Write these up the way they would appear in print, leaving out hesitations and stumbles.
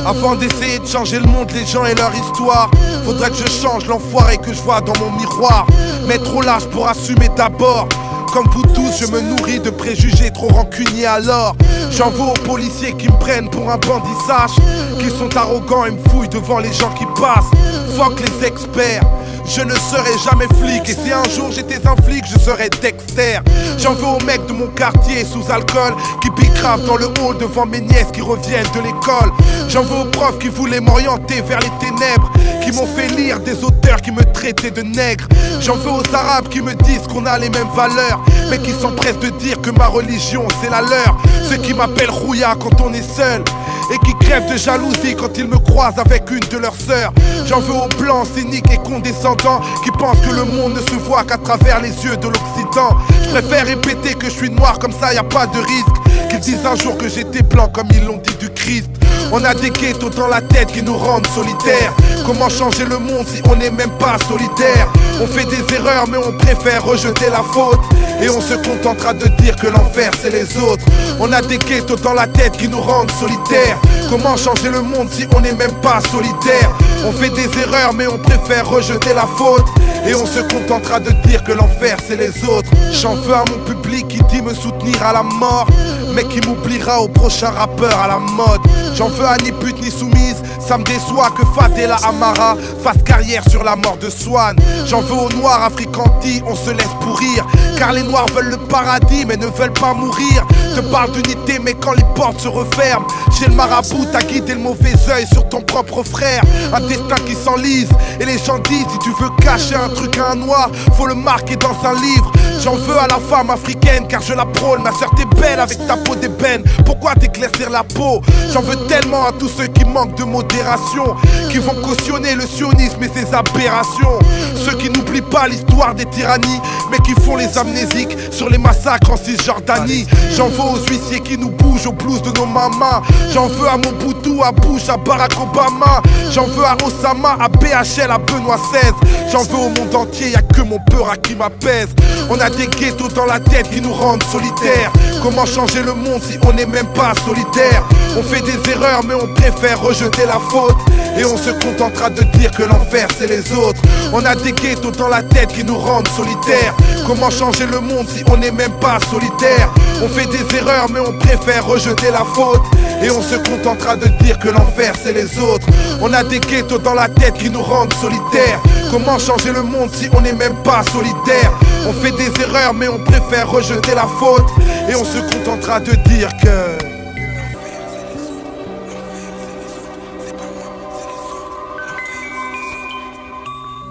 Avant d'essayer de changer le monde, les gens et leur histoire, faudrait que je change l'enfoiré que je vois dans mon miroir. Mais trop lâche pour assumer d'abord. Comme vous tous, je me nourris de préjugés trop rancuniers alors. J'en veux aux policiers qui me prennent pour un bandit sage, qu'ils sont arrogants et me fouillent devant les gens qui passent. Fuck les experts, je ne serai jamais flic. Et si un jour j'étais un flic, je serais Dexter. J'en veux aux mecs de mon quartier sous alcool qui bicravent dans le hall devant mes nièces qui reviennent de l'école. J'en veux aux profs qui voulaient m'orienter vers les ténèbres, qui m'ont fait lire des auteurs qui me traitaient de nègre. J'en veux aux arabes qui me disent qu'on a les mêmes valeurs, mais qui s'empressent de dire que ma religion c'est la leur. Ceux qui m'appellent Rouya quand on est seul et qui crèvent de jalousie quand ils me croisent avec une de leurs sœurs. J'en veux aux blancs cyniques et condescendants qui pensent que le monde ne se voit qu'à travers les yeux de l'Occident. Je préfère répéter que je suis noir, comme ça y a pas de risque qu'ils disent un jour que j'étais blanc comme ils l'ont dit du Christ. On a des ghettos dans la tête qui nous rendent solitaires. Comment changer le monde si on n'est même pas solitaire? On fait des erreurs mais on préfère rejeter la faute, et on se contentera de dire que l'enfer c'est les autres. On a des ghettos dans la tête qui nous rendent solitaires. Comment changer le monde si on n'est même pas solitaire? On fait des erreurs mais on préfère rejeter la faute, et on se contentera de dire que l'enfer c'est les autres. J'en veux à mon public qui dit me soutenir à la mort, mais qui m'oubliera au prochain rappeur à la mode. J'en veux à ni pute ni soumise, ça me déçoit que Fadela Amara fasse carrière sur la mort de Swan. J'en veux aux noirs africantis, on se laisse pourrir, car les noirs veulent le paradis mais ne veulent pas mourir. Te parle d'unité mais quand les portes se referment, chez le marabout t'as guidé le mauvais œil sur ton propre frère. Un destin qui s'enlise et les gens disent si tu veux cacher un truc à un noir, faut le marquer dans un livre. J'en veux à la femme africaine car je la prône. Ma soeur t'es belle avec ta peau d'ébène, pourquoi t'éclaircir la peau? J'en veux tellement à tous ceux qui manquent de modération, qui vont cautionner le sionisme et ses aberrations. Ceux qui n'oublient pas l'histoire des tyrannies, mais qui font les amnésiques sur les massacres en Cisjordanie. J'en veux aux huissiers qui nous bougent au blues de nos mamas. J'en veux à Mobutu, à Bush, à Barack Obama. J'en veux à Osama, à BHL, à Benoît XVI. J'en veux au monde entier, y'a que mon peur à qui m'apaise. On a des ghettos dans la tête qui nous rendent solitaires. Comment changer le monde si on n'est même pas solitaire? On fait des erreurs mais on préfère rejeter la faute, et on se contentera de dire que l'enfer c'est les autres. On a des ghettos dans la tête qui nous rendent solitaires. Comment changer le monde si on n'est même pas solitaire? On fait des erreurs mais on préfère rejeter la faute, et on se contentera de dire que l'enfer c'est les autres. On a des ghettos dans la tête qui nous rendent solitaires. Comment changer le monde si on n'est même pas solitaire? On fait des erreurs mais on préfère rejeter la faute, et on se contentera de dire que...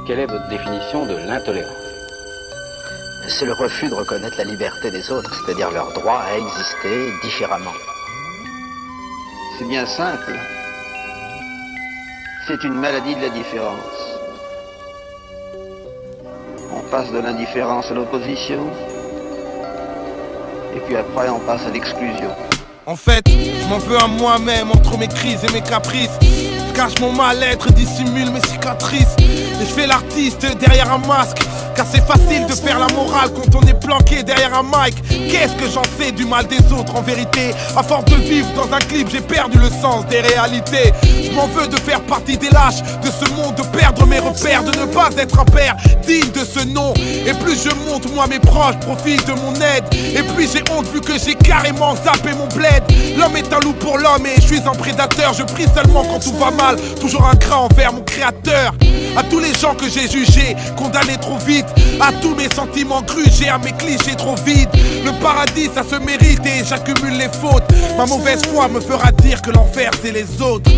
Quelle est votre définition de l'intolérance? C'est le refus de reconnaître la liberté des autres, c'est-à-dire leur droit à exister différemment. C'est bien simple. C'est une maladie de la différence. On passe de l'indifférence à l'opposition, et puis après on passe à l'exclusion. En fait, je m'en veux à moi-même entre mes crises et mes caprices. Je cache mon mal-être, dissimule mes cicatrices, et je fais l'artiste derrière un masque, car c'est facile de faire la morale quand on est planqué derrière un mic. Qu'est-ce que j'en sais du mal des autres en vérité? À force de vivre dans un clip, j'ai perdu le sens des réalités. Je m'en veux de faire partie des lâches de ce monde, de perdre mes repères, de ne pas être un père digne de ce nom. Et plus je monte, moi mes proches profitent de mon aide, et puis j'ai honte vu que j'ai carrément zappé mon bled. L'homme est un loup pour l'homme et je suis un prédateur. Je prie seulement quand tout va mal, toujours un cran envers mon créateur. À tous les gens que j'ai jugés, condamnés trop vite, à tous mes sentiments grugés, à mes clichés trop vides. Le paradis ça se mérite et j'accumule les fautes. Ma mauvaise foi me fera dire que l'enfer c'est les autres.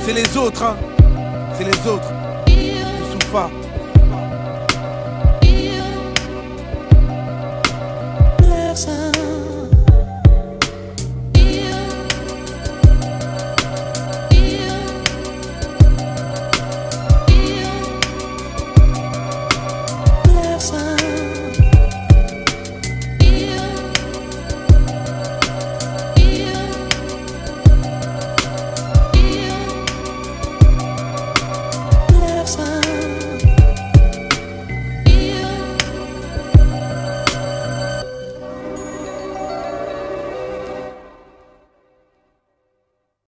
C'est les autres hein, c'est les autres. Youssoufa. Listen.